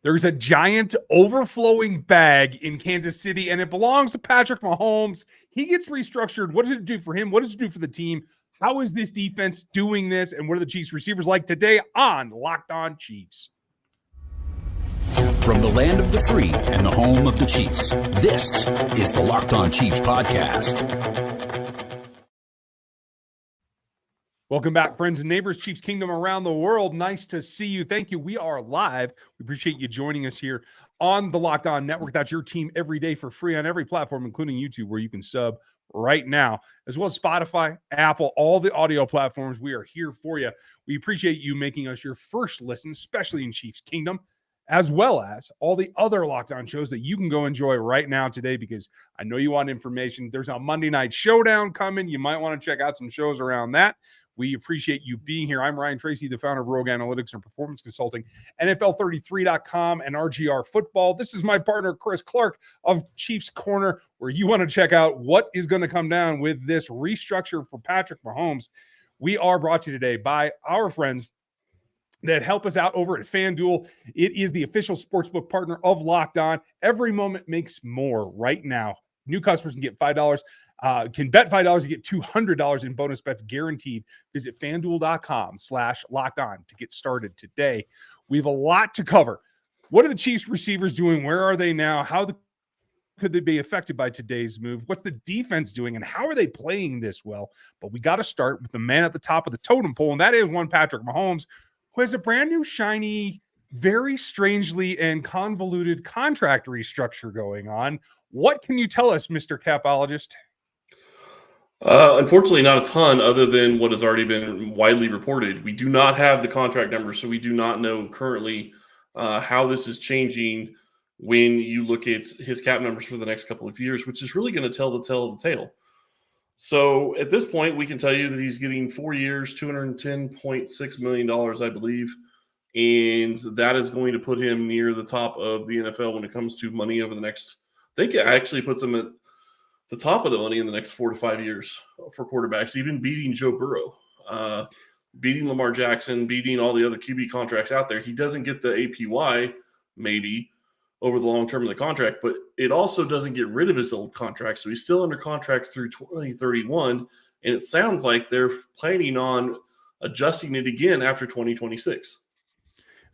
There's a giant overflowing bag in Kansas City, and it belongs to Patrick Mahomes. He gets restructured. What does it do for him? What does it do for the team? How is this defense doing this? And what are the Chiefs receivers like today on Locked On Chiefs? From the land of the free and the home of the Chiefs, this is the Locked On Chiefs podcast. Welcome back, friends and neighbors, Chiefs Kingdom around the world. Nice to see you. Thank you. We are live. We appreciate you joining us here on the Locked On Network. That's your team every day for free on every platform, including YouTube, where you can sub right now, as well as Spotify, Apple, all the audio platforms. We are here for you. We appreciate you making us your first listen, especially in Chiefs Kingdom, as well as all the other Locked On shows that you can go enjoy right now today, because I know you want information. There's a Monday Night Showdown coming. You might want to check out some shows around that. We appreciate you being here. I'm Ryan Tracy, the founder of Rogue Analytics and Performance Consulting, NFL33.com, and RGR Football. This is my partner, Chris Clark of Chiefs Corner, where you want to check out what is going to come down with this restructure for Patrick Mahomes. We are brought to you today by our friends that help us out over at FanDuel. It is the official sportsbook partner of Locked On. Every moment makes more right now. New customers can get $5. Can bet $5 to get $200 in bonus bets guaranteed. Visit FanDuel.com/LockedOn to get started today. We have a lot to cover. What are the Chiefs receivers doing? Where are they now? Could they be affected by today's move? What's the defense doing, and how are they playing this well? But we got to start with the man at the top of the totem pole, and that is one Patrick Mahomes, who has a brand new, shiny, very strangely and convoluted contract restructure going on. What can you tell us, Mr. Capologist? Unfortunately, not a ton other than what has already been widely reported. We do not have the contract numbers, so we do not know currently how this is changing when you look at his cap numbers for the next couple of years, which is really going to tell the tale of the tale. So at this point, we can tell you that he's getting 4 years, $210.6 million, I believe, and that is going to put him near the top of the NFL when it comes to money over the next – I think it actually puts him at the top of the money in the next 4 to 5 years for quarterbacks, even beating Joe Burrow, beating Lamar Jackson, beating all the other QB contracts out there. He doesn't get the APY maybe over the long term of the contract, but it also doesn't get rid of his old contract. So he's still under contract through 2031, and it sounds like they're planning on adjusting it again after 2026.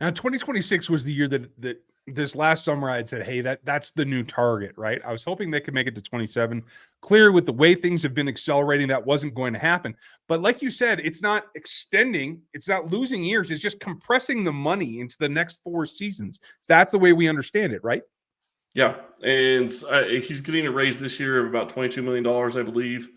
Now, 2026 was the year that this last summer I had said, hey, that's the new target, right? I was hoping they could make it to 27. Clear with the way things have been accelerating, that wasn't going to happen. But like you said, it's not extending, it's not losing years, it's just compressing the money into the next 4 seasons. So that's the way we understand it, right? Yeah, and he's getting a raise this year of about $22 million, I believe.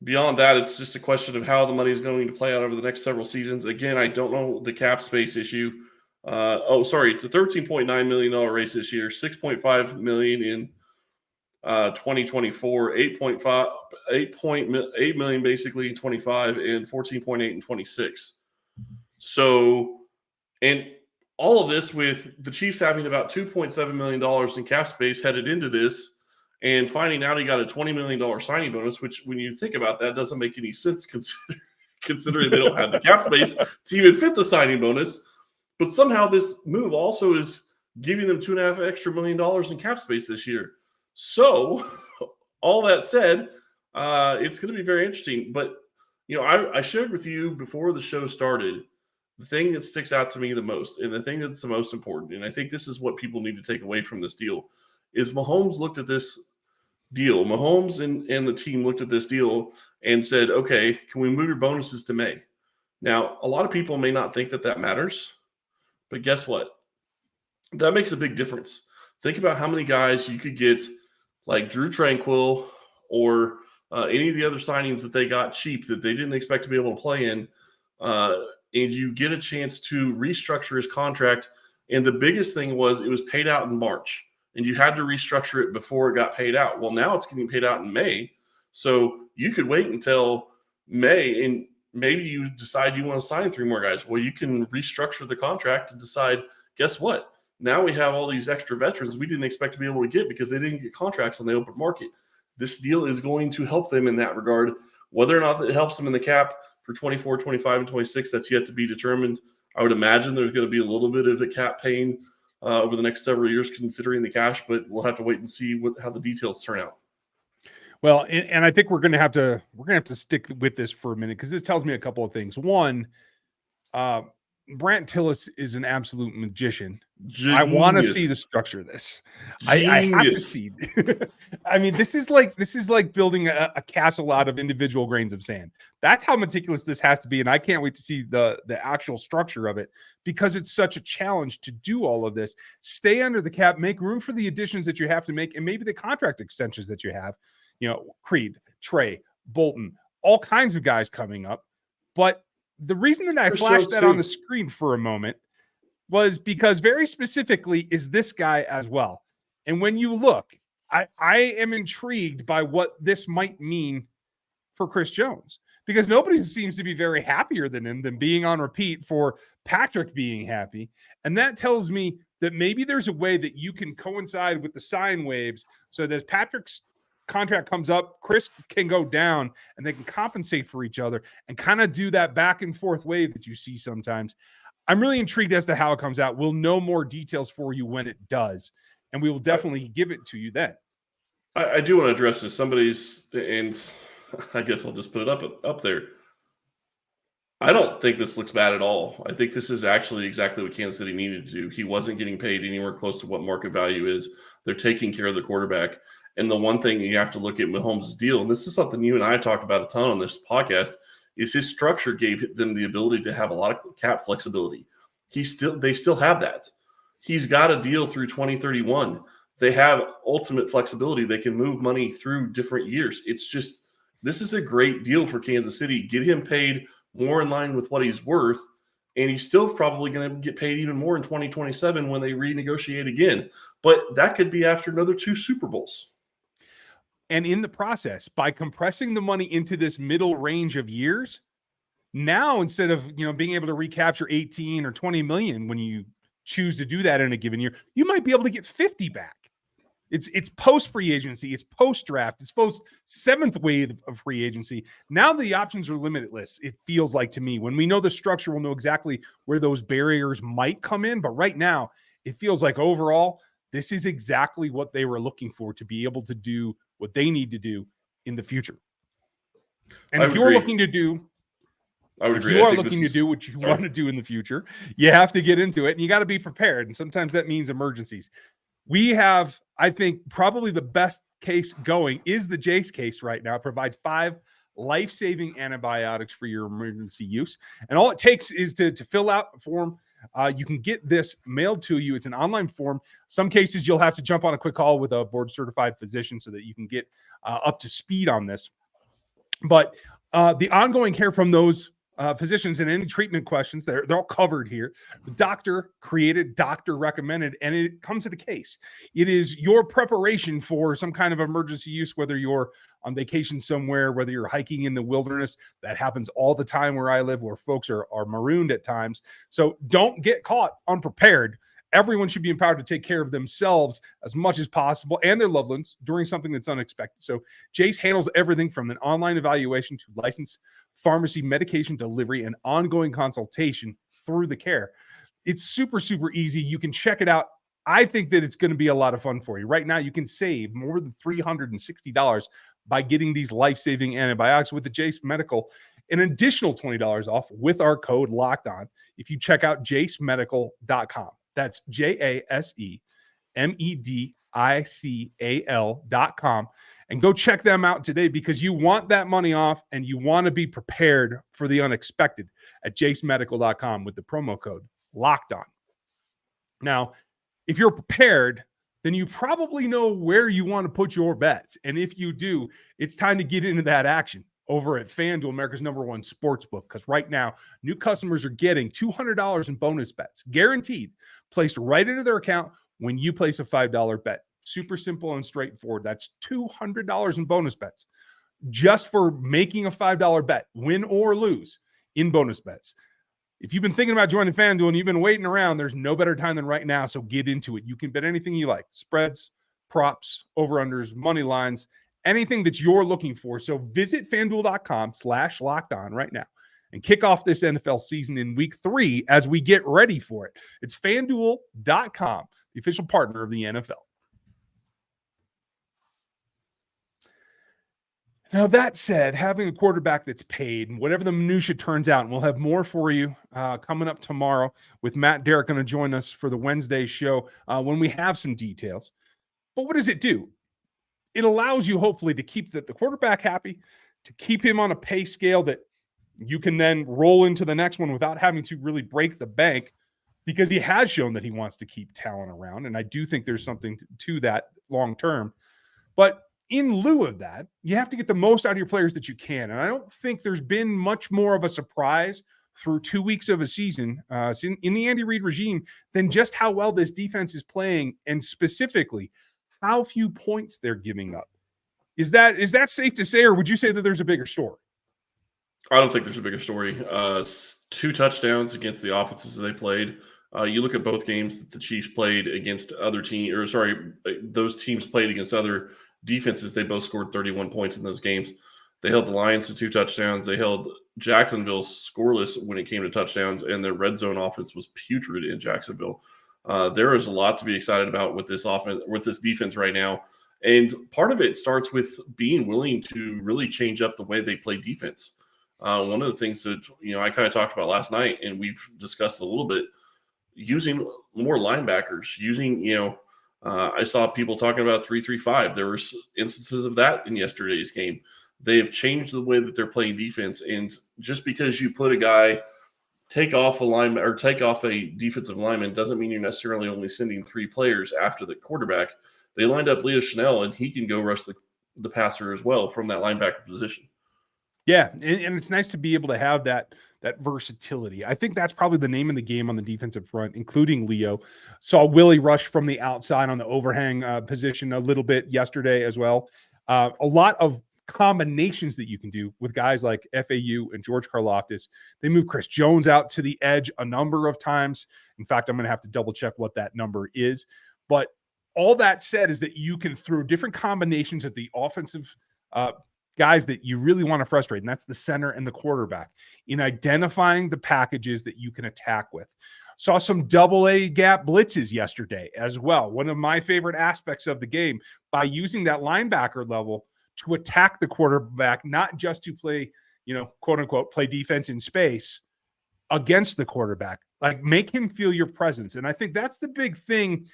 Beyond that, it's just a question of how the money is going to play out over the next several seasons. Again, I don't know the cap space issue. It's a $13.9 million raise this year, $6.5 million in 2024, $8 million basically in 25, and $14.8 in 26. So, and all of this with the Chiefs having about $2.7 million in cap space headed into this, and finding out he got a $20 million signing bonus, which when you think about that doesn't make any sense considering they don't have the cap space to even fit the signing bonus. But somehow this move also is giving them $2.5 million in cap space this year. So all that said, it's going to be very interesting. But, I shared with you before the show started, the thing that sticks out to me the most and the thing that's the most important, and I think this is what people need to take away from this deal, is Mahomes looked at this deal. Mahomes and the team looked at this deal and said, okay, can we move your bonuses to May? Now, a lot of people may not think that matters. But guess what? That makes a big difference. Think about how many guys you could get, like Drew Tranquill or any of the other signings that they got cheap that they didn't expect to be able to play in, and you get a chance to restructure his contract. And the biggest thing was it was paid out in March, and you had to restructure it before it got paid out. Well, now it's getting paid out in May, so you could wait until May and maybe you decide you want to sign 3 more guys. Well, you can restructure the contract and decide, guess what? Now we have all these extra veterans we didn't expect to be able to get because they didn't get contracts on the open market. This deal is going to help them in that regard. Whether or not it helps them in the cap for 24, 25, and 26, that's yet to be determined. I would imagine there's going to be a little bit of a cap pain over the next several years, considering the cash, but we'll have to wait and see how the details turn out. Well, and I think we're gonna have to stick with this for a minute because this tells me a couple of things. One, Brant Tillis is an absolute magician. Genius. I want to see the structure of this. I have to see. I mean, this is like building a castle out of individual grains of sand. That's how meticulous this has to be, and I can't wait to see the actual structure of it because it's such a challenge to do all of this. Stay under the cap, make room for the additions that you have to make, and maybe the contract extensions that you have. Creed, Trey, Bolton, all kinds of guys coming up. But the reason that I flashed that on the screen for a moment was because very specifically is this guy as well. And when you look, I am intrigued by what this might mean for Chris Jones because nobody seems to be very happier than him than being on repeat for Patrick being happy. And that tells me that maybe there's a way that you can coincide with the sine waves so that as Patrick's contract comes up, Chris can go down and they can compensate for each other and kind of do that back and forth wave that you see sometimes. I'm really intrigued as to how it comes out. We'll know more details for you when it does, and we will definitely give it to you then. I do want to address this. And I guess I'll just put it up there. I don't think this looks bad at all. I think this is actually exactly what Kansas City needed to do. He wasn't getting paid anywhere close to what market value is. They're taking care of the quarterback. And the one thing you have to look at Mahomes' deal, and this is something you and I have talked about a ton on this podcast, is his structure gave them the ability to have a lot of cap flexibility. They still have that. He's got a deal through 2031. They have ultimate flexibility. They can move money through different years. It's just, this is a great deal for Kansas City. Get him paid more in line with what he's worth, and he's still probably going to get paid even more in 2027 when they renegotiate again. But that could be after another 2 Super Bowls. And in the process, by compressing the money into this middle range of years, now instead of being able to recapture 18 or 20 million when you choose to do that in a given year, you might be able to get 50 back. It's post free agency, it's post draft, it's post 7th wave of free agency. Now the options are limitless. It feels like to me when we know the structure, we'll know exactly where those barriers might come in. But right now, it feels like overall, this is exactly what they were looking for to be able to do what they need to do in the future. And if you're looking to do, if you are looking to do what you want to do in the future, you have to get into it and you got to be prepared. And sometimes that means emergencies. We have, I think, probably the best case going is the Jace case right now. It provides 5 life-saving antibiotics for your emergency use. And all it takes is to fill out a form. You can get this mailed to you. It's an online form. Some cases you'll have to jump on a quick call with a board-certified physician so that you can get up to speed on this. But the ongoing care from those physicians and any treatment questions, they're all covered here. The doctor created, doctor recommended, and it comes to the case. It is your preparation for some kind of emergency use, whether you're on vacation somewhere, whether you're hiking in the wilderness. That happens all the time where I live, where folks are marooned at times. So don't get caught unprepared. Everyone should be empowered to take care of themselves as much as possible and their loved ones during something that's unexpected. So Jace handles everything from an online evaluation to licensed pharmacy medication delivery and ongoing consultation through the care. It's super, super easy. You can check it out. I think that it's going to be a lot of fun for you. Right now, you can save more than $360 by getting these life-saving antibiotics with the Jace Medical. An additional $20 off with our code LOCKEDON if you check out jacemedical.com. That's JASEMEDICAL.com. And go check them out today because you want that money off and you want to be prepared for the unexpected at jacemedical.com with the promo code LOCKEDON. Now, if you're prepared, then you probably know where you want to put your bets. And if you do, it's time to get into that action over at FanDuel, America's #1 sportsbook, because right now, new customers are getting $200 in bonus bets, guaranteed, placed right into their account when you place a $5 bet. Super simple and straightforward. That's $200 in bonus bets just for making a $5 bet, win or lose, in bonus bets. If you've been thinking about joining FanDuel and you've been waiting around, there's no better time than right now, so get into it. You can bet anything you like, spreads, props, over-unders, money lines, anything that you're looking for. So visit FanDuel.com/lockedon right now and kick off this NFL season in week 3 as we get ready for it. It's FanDuel.com, the official partner of the NFL. Now, that said, having a quarterback that's paid, and whatever the minutia turns out, and we'll have more for you coming up tomorrow with Matt Derrick going to join us for the Wednesday show when we have some details. But what does it do? It allows you, hopefully, to keep the quarterback happy, to keep him on a pay scale that you can then roll into the next one without having to really break the bank, because he has shown that he wants to keep talent around. And I do think there's something to that long term. But in lieu of that, you have to get the most out of your players that you can. And I don't think there's been much more of a surprise through 2 weeks of a season in the Andy Reid regime than just how well this defense is playing, and specifically how few points they're giving up. Is that safe to say, or would you say that there's a bigger story? I don't think there's a bigger story. 2 touchdowns against the offenses they played. You look at both games that the Chiefs played against other teams, those teams played against other defenses. They both scored 31 points in those games. They held the Lions to 2 touchdowns. They held Jacksonville scoreless when it came to touchdowns, and their red zone offense was putrid in Jacksonville. There is a lot to be excited about with this offense, with this defense right now. And part of it starts with being willing to really change up the way they play defense. One of the things that, I kind of talked about last night, and we've discussed a little bit, using more linebackers, I saw people talking about 3-3-5. There were instances of that in yesterday's game. They have changed the way that they're playing defense. And just because you put a guy, take off a defensive lineman, doesn't mean you're necessarily only sending 3 players after the quarterback. They lined up Leo Chanel, and he can go rush the passer as well from that linebacker position. Yeah, and it's nice to be able to have that versatility. I think that's probably the name of the game on the defensive front, including Leo. Saw Willie rush from the outside on the overhang position a little bit yesterday as well. A lot of combinations that you can do with guys like FAU and George Karlaftis. They move Chris Jones out to the edge a number of times. In fact, I'm going to have to double check what that number is. But all that said is that you can throw different combinations at the offensive guys that you really want to frustrate, and that's the center and the quarterback, in identifying the packages that you can attack with. Saw some double-A gap blitzes yesterday as well. One of my favorite aspects of the game, by using that linebacker level to attack the quarterback, not just to play, quote unquote, play defense in space against the quarterback, like make him feel your presence. And I think that's the big thing.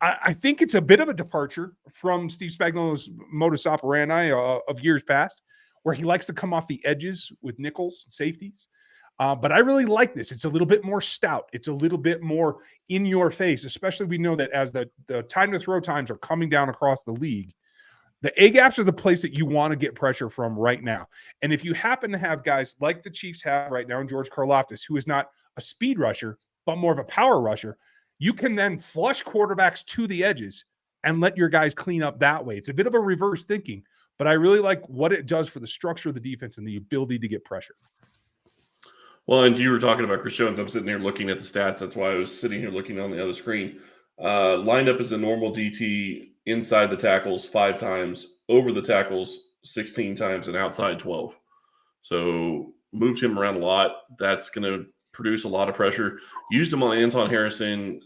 I think it's a bit of a departure from Steve Spagnuolo's modus operandi of years past, where he likes to come off the edges with nickels and safeties. But I really like this. It's a little bit more stout. It's a little bit more in your face, especially we know that as the time to throw times are coming down across the league, the A-gaps are the place that you want to get pressure from right now. And if you happen to have guys like the Chiefs have right now, and George Karlaftis, who is not a speed rusher, but more of a power rusher, you can then flush quarterbacks to the edges and let your guys clean up that way. It's a bit of a reverse thinking, but I really like what it does for the structure of the defense and the ability to get pressure. Well, and you were talking about Chris Jones. I'm sitting here looking at the stats. That's why I was sitting here looking on the other screen. Lined up as a normal DT inside the tackles 5 times, over the tackles 16 times, and outside 12. So moved him around a lot. That's going to produce a lot of pressure. Used him on Anton Harrison,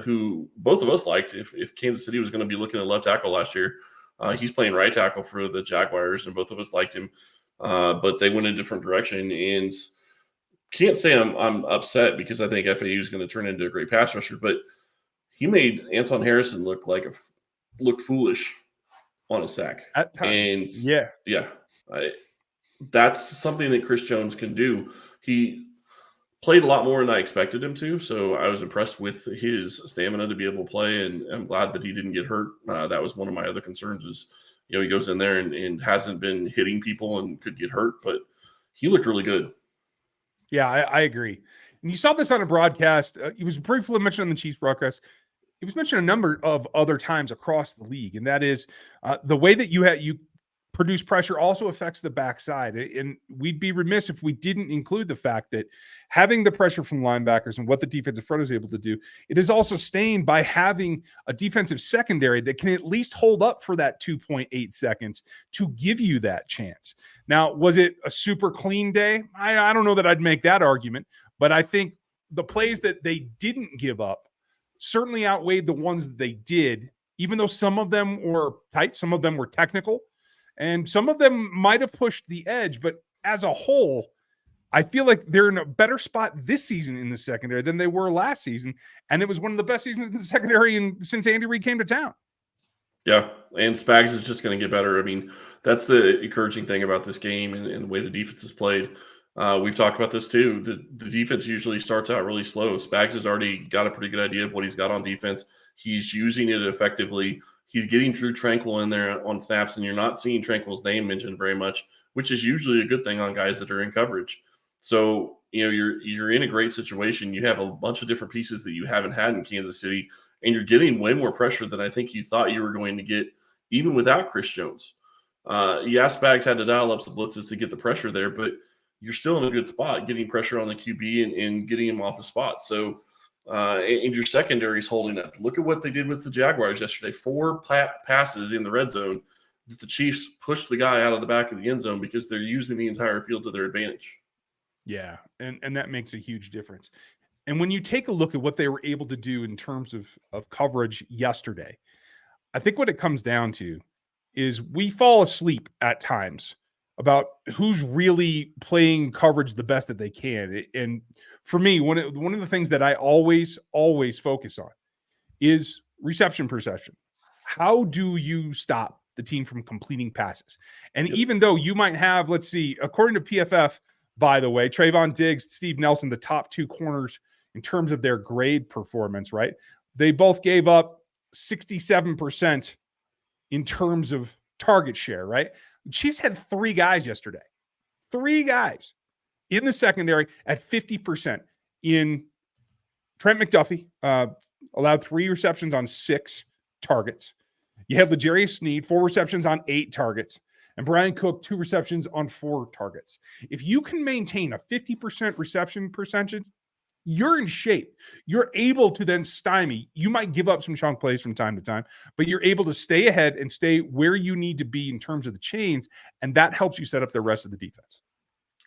who both of us liked. If Kansas City was going to be looking at left tackle last year, he's playing right tackle for the Jaguars, and both of us liked him. But they went a different direction, and can't say I'm upset, because I think FAU is going to turn into a great pass rusher. But he made Anton Harrison look foolish on a sack at times. And yeah, that's something that Chris Jones can do. He played a lot more than I expected him to, so I was impressed with his stamina to be able to play, and I'm glad that he didn't get hurt. That was one of my other concerns is, he goes in there and hasn't been hitting people and could get hurt, but he looked really good. Yeah, I agree. And you saw this on a broadcast. He was briefly mentioned on the Chiefs broadcast. It was mentioned a number of other times across the league, and that is the way that you produce pressure also affects the backside. And we'd be remiss if we didn't include the fact that having the pressure from linebackers and what the defensive front is able to do, it is all sustained by having a defensive secondary that can at least hold up for that 2.8 seconds to give you that chance. Now, was it a super clean day? I don't know that I'd make that argument, but I think the plays that they didn't give up certainly outweighed the ones that they did, even though some of them were tight, some of them were technical, and some of them might have pushed the edge. But as a whole, I feel like they're in a better spot this season in the secondary than they were last season. And it was one of the best seasons in the secondary since Andy Reid came to town. Yeah, and Spags is just going to get better. I mean, that's the encouraging thing about this game and the way the defense is played. We've talked about this too. The defense usually starts out really slow. Spags has already got a pretty good idea of what he's got on defense. He's using it effectively. He's getting Drew Tranquill in there on snaps, and you're not seeing Tranquill's name mentioned very much, which is usually a good thing on guys that are in coverage. So, you're in a great situation. You have a bunch of different pieces that you haven't had in Kansas City, and you're getting way more pressure than I think you thought you were going to get, even without Chris Jones. Spags had to dial up some blitzes to get the pressure there, but you're still in a good spot getting pressure on the QB and getting him off a spot. So, and your secondary is holding up. Look at what they did with the Jaguars yesterday. 4 passes in the red zone that the Chiefs pushed the guy out of the back of the end zone because they're using the entire field to their advantage. Yeah, and that makes a huge difference. And when you take a look at what they were able to do in terms of coverage yesterday, I think what it comes down to is we fall asleep at times about who's really playing coverage the best that they can. And for me, one of the things that I always focus on is reception perception. How do you stop the team from completing passes? And even though you might have, let's see, according to PFF, by the way, Trayvon Diggs, Steve Nelson, the top 2 corners in terms of their grade performance, right? They both gave up 67% in terms of target share, right? The Chiefs had 3 guys yesterday. 3 guys in the secondary at 50%. In Trent McDuffie, allowed 3 receptions on 6 targets. You had L'Jarius Sneed, 4 receptions on 8 targets. And Brian Cook, 2 receptions on 4 targets. If you can maintain a 50% reception percentage, you're in shape. You're able to then stymie. You might give up some chunk plays from time to time, but you're able to stay ahead and stay where you need to be in terms of the chains, and that helps you set up the rest of the defense.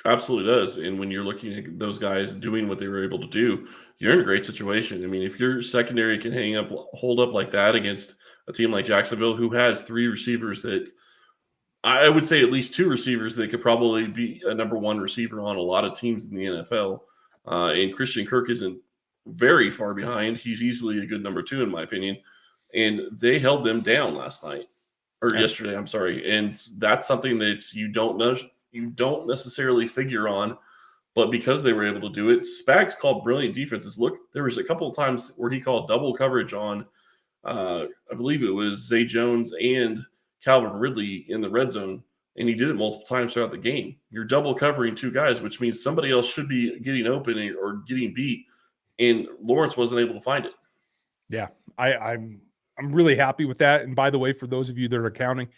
Absolutely does. And when you're looking at those guys doing what they were able to do, you're in a great situation. I mean, if your secondary can hold up like that against a team like Jacksonville, who has 3 receivers that I would say at least 2 receivers that could probably be a number 1 receiver on a lot of teams in the NFL. And Christian Kirk isn't very far behind. He's easily a good number 2, in my opinion. And they held them down yesterday. I'm sorry. And that's something that you don't necessarily figure on, but because they were able to do it, Spags called brilliant defenses. Look, there was a couple of times where he called double coverage on, I believe it was Zay Jones and Calvin Ridley in the red zone, and he did it multiple times throughout the game. You're double covering 2 guys, which means somebody else should be getting open or getting beat, and Lawrence wasn't able to find it. Yeah, I'm really happy with that. And by the way, for those of you that are counting,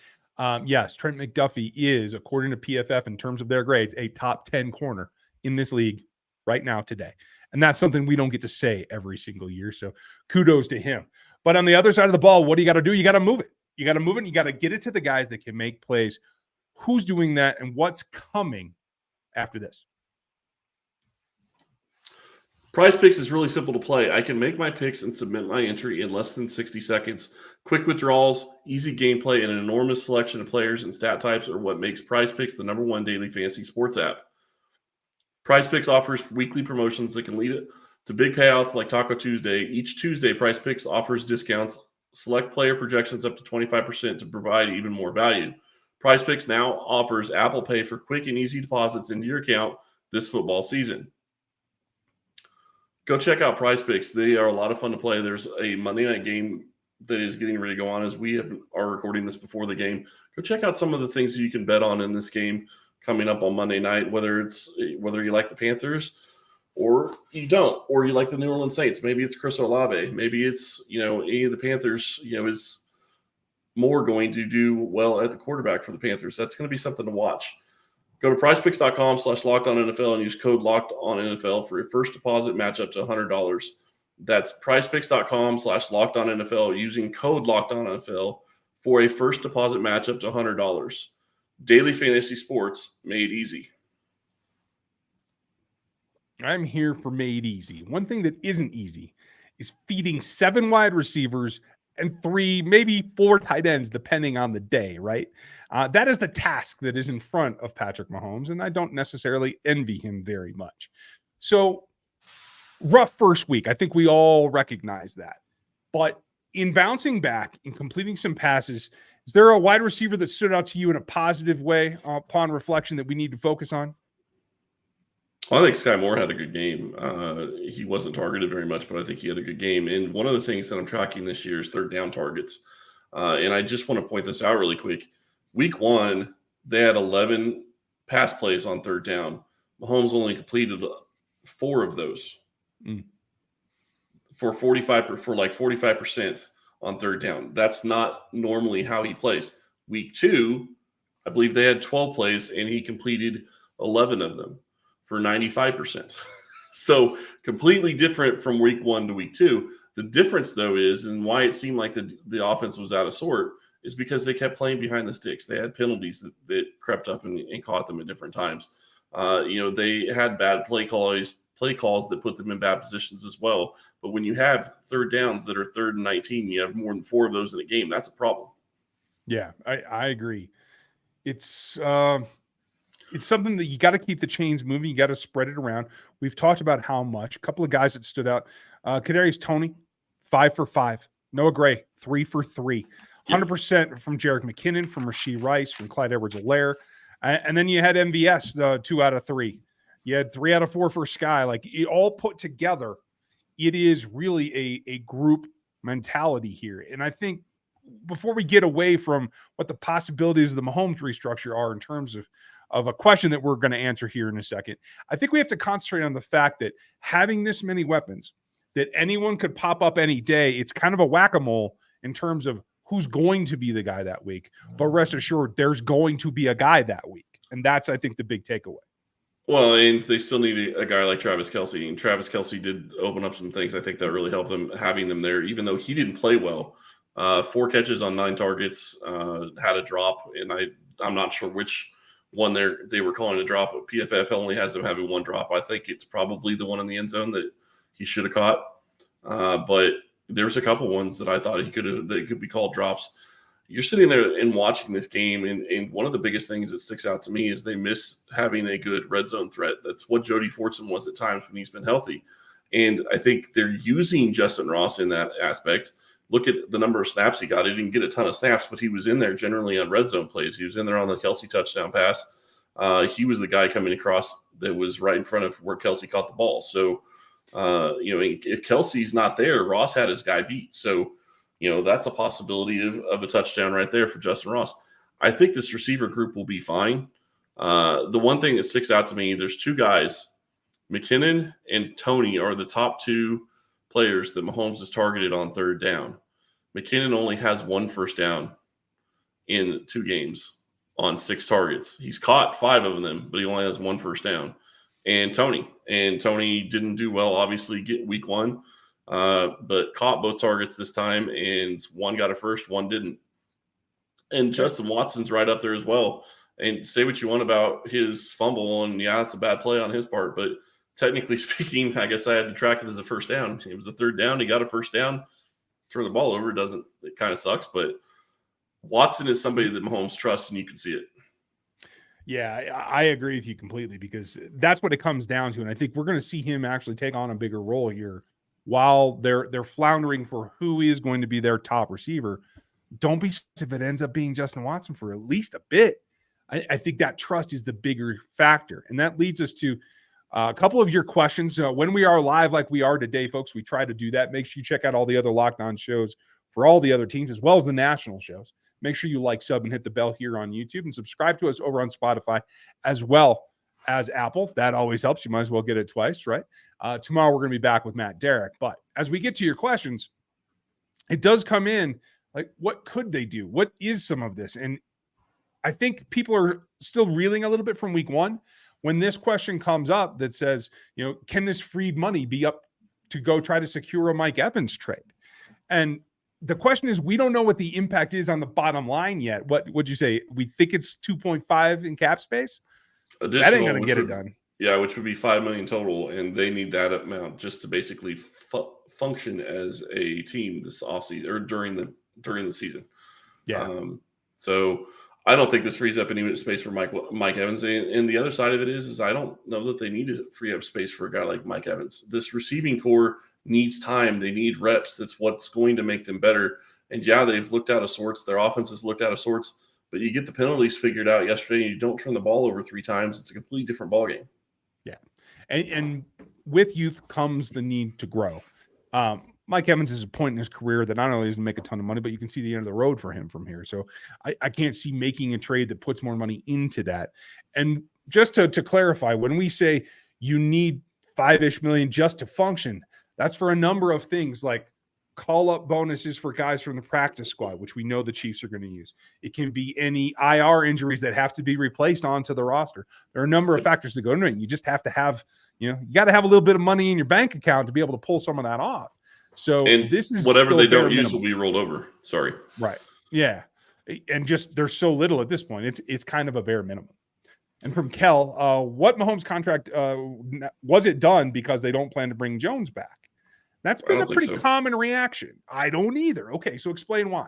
yes, Trent McDuffie is, according to PFF, in terms of their grades, a top 10 corner in this league right now today. And that's something we don't get to say every single year. So kudos to him. But on the other side of the ball, what do you got to do? You got to move it. You got to move it. And you got to get it to the guys that can make plays. Who's doing that and what's coming after this? Prize Picks is really simple to play. I can make my picks and submit my entry in less than 60 seconds. Quick withdrawals, easy gameplay, and an enormous selection of players and stat types are what makes Prize Picks the number 1 daily fantasy sports app. Prize Picks offers weekly promotions that can lead it to big payouts like Taco Tuesday. Each Tuesday, Prize Picks offers discounts, select player projections up to 25% to provide even more value. Prize Picks now offers Apple Pay for quick and easy deposits into your account this football season. Go check out Prize Picks. They are a lot of fun to play. There's a Monday night game that is getting ready to go on as we are recording this before the game. Go check out some of the things you can bet on in this game coming up on Monday night, whether you like the Panthers or you don't, or you like the New Orleans Saints. Maybe it's Chris Olave. Maybe it's, any of the Panthers, is more going to do well at the quarterback for the Panthers. That's going to be something to watch. Go to prizepicks.com/LockedOnNFL and use code LockedOnNFL for your first deposit match up to $100. That's prizepicks.com/LockedOnNFL using code LockedOnNFL for a first deposit match up to $100. Daily Fantasy Sports made easy. I'm here for made easy. One thing that isn't easy is feeding 7 wide receivers and 3, maybe 4 tight ends, depending on the day, right? That is the task that is in front of Patrick Mahomes, and I don't necessarily envy him very much. So, rough first week. I think we all recognize that. But in bouncing back and completing some passes, is there a wide receiver that stood out to you in a positive way upon reflection that we need to focus on? Well, I think Sky Moore had a good game. He wasn't targeted very much, but I think he had a good game. And one of the things that I'm tracking this year is third down targets. And I just want to point this out really quick. Week 1, they had 11 pass plays on third down. Mahomes only completed 4 of those for 45% on third down. That's not normally how he plays. Week 2, I believe they had 12 plays and he completed 11 of them for 95%. So completely different from week 1 to week 2. The difference, though, is, and why it seemed like the offense was out of sort, is because they kept playing behind the sticks. They had penalties that crept up and caught them at different times. They had bad play calls that put them in bad positions as well. But when you have third downs that are 3rd and 19, you have more than 4 of those in a game. That's a problem. Yeah, I agree. It's something that you got to keep the chains moving. You got to spread it around. We've talked about how much. A couple of guys that stood out. Kadarius Toney, 5 for 5. Noah Gray, 3 for 3. 100% from Jerick McKinnon, from Rashee Rice, from Clyde Edwards-Helaire. And then you had MVS, 2 out of 3. You had 3 out of 4 for Sky. Like, it all put together, it is really a group mentality here. And I think before we get away from what the possibilities of the Mahomes restructure are in terms of a question that we're going to answer here in a second, I think we have to concentrate on the fact that having this many weapons, that anyone could pop up any day, it's kind of a whack-a-mole in terms of who's going to be the guy that week. But rest assured, there's going to be a guy that week. And that's, I think, the big takeaway. Well, and they still need a guy like Travis Kelce. And Travis Kelce did open up some things. I think that really helped them, having them there, even though he didn't play well. 4 catches on 9 targets, had a drop. And I'm not sure which one they were calling a drop, but PFF only has him having 1 drop. I think it's probably the one in the end zone that he should have caught. But there's a couple ones that I thought that could be called drops. You're sitting there and watching this game, and one of the biggest things that sticks out to me is they miss having a good red zone threat. That's what Jody Fortson was at times when he's been healthy. And I think they're using Justin Ross in that aspect. Look at the number of snaps he got. He didn't get a ton of snaps, but he was in there generally on red zone plays. He was in there on the Kelce touchdown pass. He was the guy coming across that was right in front of where Kelce caught the ball. So, if Kelce's not there, Ross had his guy beat. So, that's a possibility of a touchdown right there for Justin Ross. I think this receiver group will be fine. The one thing that sticks out to me, there's 2 guys, McKinnon and Toney are the top 2 players that Mahomes has targeted on third down. McKinnon only has 1 first down in 2 games on 6 targets. He's caught 5 of them, but he only has 1 first down. And Toney didn't do well, obviously, week 1, but caught both targets this time, and 1 got a first, 1 didn't. And Justin Watson's right up there as well. And say what you want about his fumble, and it's a bad play on his part, but technically speaking, I guess I had to track it as a first down. It was a third down. He got a first down. Turn the ball over. It kind of sucks, but Watson is somebody that Mahomes trusts, and you can see it. Yeah, I agree with you completely, because that's what it comes down to. And I think we're going to see him actually take on a bigger role here while they're floundering for who is going to be their top receiver. Don't be if it ends up being Justin Watson for at least a bit. I think that trust is the bigger factor. And that leads us to a couple of your questions. When we are live like we are today, folks, we try to do that. Make sure you check out all the other Locked On shows for all the other teams, as well as the national shows. Make sure you like, sub, and hit the bell here on YouTube, and subscribe to us over on Spotify as well as Apple. That always helps. You might as well get it twice, right? Tomorrow we're going to be back with Matt Derrick. But as we get to your questions, it does come in like, what could they do? What is some of this? And I think people are still reeling a little bit from week 1 when this question comes up that says, can this freed money be up to go try to secure a Mike Evans trade? And the question is, we don't know what the impact is on the bottom line yet. What would you say? We think it's 2.5 in cap space. Additional, that ain't going to get it done. Yeah, which would be $5 million total, and they need that amount just to basically function as a team this offseason or during the season. Yeah. So I don't think this frees up any space for Mike Evans. And the other side of it is I don't know that they need to free up space for a guy like Mike Evans. This receiving core needs time. They need reps. That's what's going to make them better. And yeah, they've looked out of sorts. Their offense has looked out of sorts. But you get the penalties figured out yesterday, and you don't turn the ball over 3 times. It's a completely different ballgame. Yeah, and with youth comes the need to grow. Mike Evans is a point in his career that not only doesn't make a ton of money, but you can see the end of the road for him from here. So I can't see making a trade that puts more money into that. And just to clarify, when we say you need $5-ish million just to function, that's for a number of things like call-up bonuses for guys from the practice squad, which we know the Chiefs are going to use. It can be any IR injuries that have to be replaced onto the roster. There are a number of factors that go into it. You just have to have, you got to have a little bit of money in your bank account to be able to pull some of that off. So and this is whatever they don't use minimum. will be rolled over. Sorry. Right. Yeah. And just there's so little at this point. It's kind of a bare minimum. And from Kel, what Mahomes contract was it done because they don't plan to bring Jones back? That's been a pretty common reaction. I don't either. Okay, so explain why.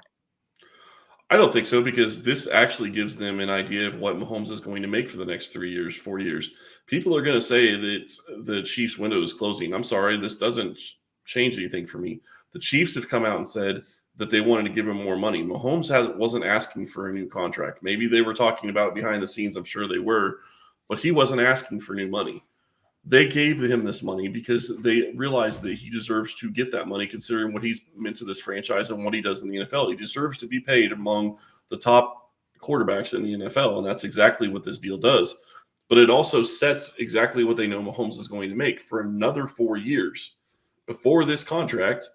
I don't think so, because this actually gives them an idea of what Mahomes is going to make for the next 3 years, 4 years. People are going to say that the Chiefs' window is closing. I'm sorry, this doesn't change anything for me. The Chiefs have come out and said that they wanted to give him more money. Mahomes wasn't asking for a new contract. Maybe they were talking about it behind the scenes. I'm sure they were, but he wasn't asking for new money. They gave him this money because they realized that he deserves to get that money, considering what he's meant to this franchise and what he does in the NFL. He deserves to be paid among the top quarterbacks in the NFL, and that's exactly what this deal does. But it also sets exactly what they know Mahomes is going to make for another 4 years. Before this contract,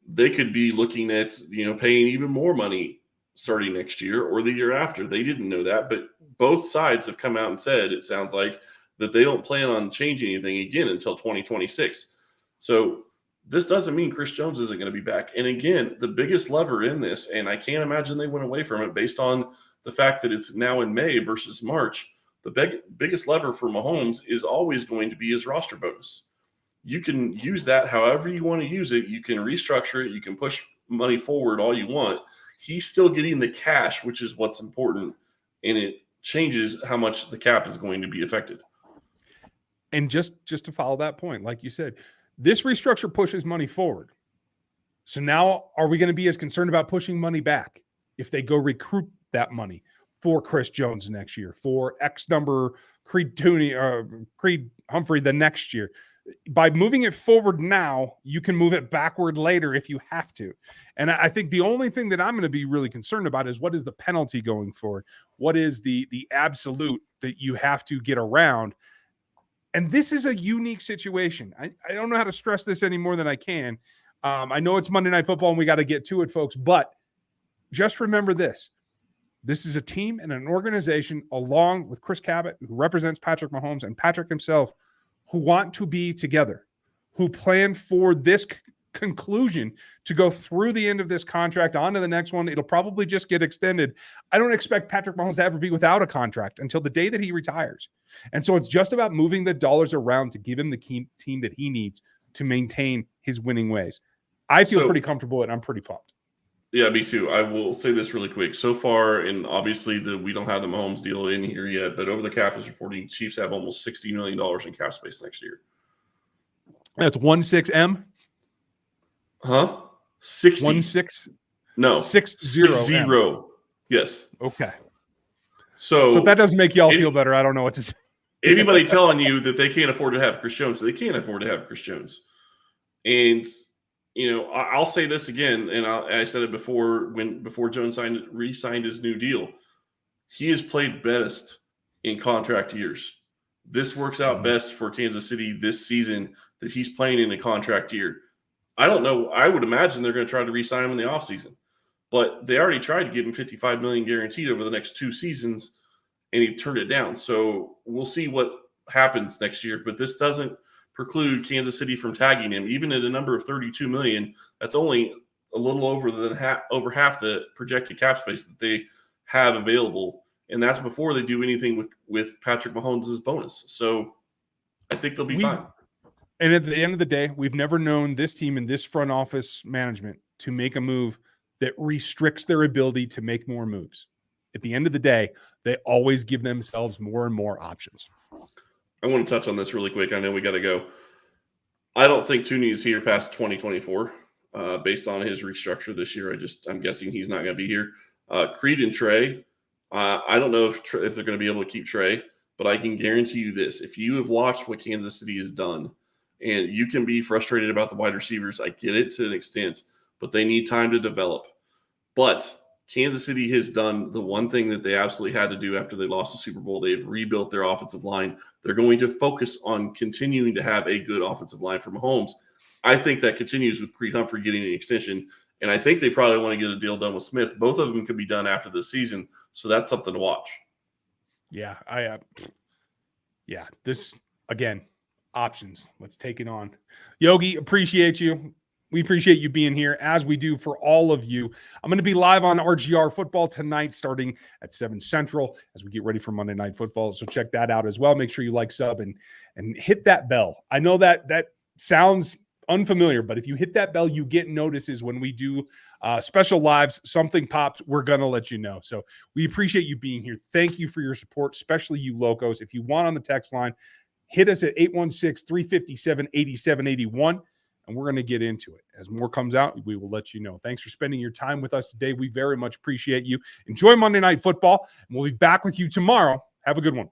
they could be looking at, paying even more money starting next year or the year after. They didn't know that, but both sides have come out and said, it sounds like, that they don't plan on changing anything again until 2026. So this doesn't mean Chris Jones isn't going to be back. And again, the biggest lever in this, and I can't imagine they went away from it based on the fact that it's now in May versus March, the biggest lever for Mahomes is always going to be his roster bonus. You can use that however you want to use it. You can restructure it. You can push money forward all you want. He's still getting the cash, which is what's important, and it changes how much the cap is going to be affected. And just to follow that point, like you said, this restructure pushes money forward. So now are we going to be as concerned about pushing money back if they go recruit that money for Chris Jones next year, for X number Creed Humphrey the next year? By moving it forward now, you can move it backward later if you have to. And I think the only thing that I'm going to be really concerned about is what is the penalty going forward? What is the absolute that you have to get around? And this is a unique situation. I don't know how to stress this any more than I can. I know it's Monday Night Football and we got to get to it, folks, but just remember this. This is a team and an organization along with Chris Cabot, who represents Patrick Mahomes, and Patrick himself, who want to be together, who plan for this conclusion to go through the end of this contract on to the next one. It'll probably just get extended. I don't expect Patrick Mahomes to ever be without a contract until the day that he retires. And so it's just about moving the dollars around to give him the team that he needs to maintain his winning ways. I feel pretty comfortable and I'm pretty pumped. Yeah, me too. I will say this really quick. So far, and obviously we don't have the Mahomes deal in here yet, but Over the Cap is reporting Chiefs have almost $60 million in cap space next year. That's 16M? Huh? 60. 16? No. 60. Yes. Okay. So if that doesn't make y'all feel better, I don't know what to say. Anybody telling you that they can't afford to have Chris Jones, they can't afford to have Chris Jones. And I'll say this again, and I said it before Jones re-signed his new deal. He has played best in contract years. This works out best for Kansas City this season that he's playing in a contract year. I don't know. I would imagine they're going to try to re-sign him in the offseason. But they already tried to give him $55 million guaranteed over the next 2 seasons, and he turned it down. So we'll see what happens next year. But this doesn't preclude Kansas City from tagging him, even at a number of $32 million. That's only a little over half the projected cap space that they have available, and that's before they do anything with Patrick Mahomes' bonus. So I think they'll be fine. And at the end of the day, we've never known this team and this front office management to make a move that restricts their ability to make more moves. At the end of the day, they always give themselves more and more options. I want to touch on this really quick. I know we got to go. I don't think Tooney is here past 2024 based on his restructure this year. I'm guessing he's not going to be here. Creed and Trey, I don't know if they're going to be able to keep Trey, but I can guarantee you this. If you have watched what Kansas City has done, and you can be frustrated about the wide receivers, I get it to an extent, but they need time to develop. But Kansas City has done the one thing that they absolutely had to do after they lost the Super Bowl. They've rebuilt their offensive line. They're going to focus on continuing to have a good offensive line for Mahomes. I think that continues with Creed Humphrey getting an extension, and I think they probably want to get a deal done with Smith. Both of them could be done after the season, so that's something to watch. Yeah, this, again, options. Let's take it on. Yogi, appreciate you. We appreciate you being here, as we do for all of you. I'm going to be live on RGR Football tonight starting at 7 Central as we get ready for Monday Night Football. So check that out as well. Make sure you like, sub, and hit that bell. I know that sounds unfamiliar, but if you hit that bell, you get notices when we do special lives. Something pops, we're going to let you know. So we appreciate you being here. Thank you for your support, especially you locos. If you want on the text line, hit us at 816-357-8781. And we're going to get into it. As more comes out, we will let you know. Thanks for spending your time with us today. We very much appreciate you. Enjoy Monday Night Football, and we'll be back with you tomorrow. Have a good one.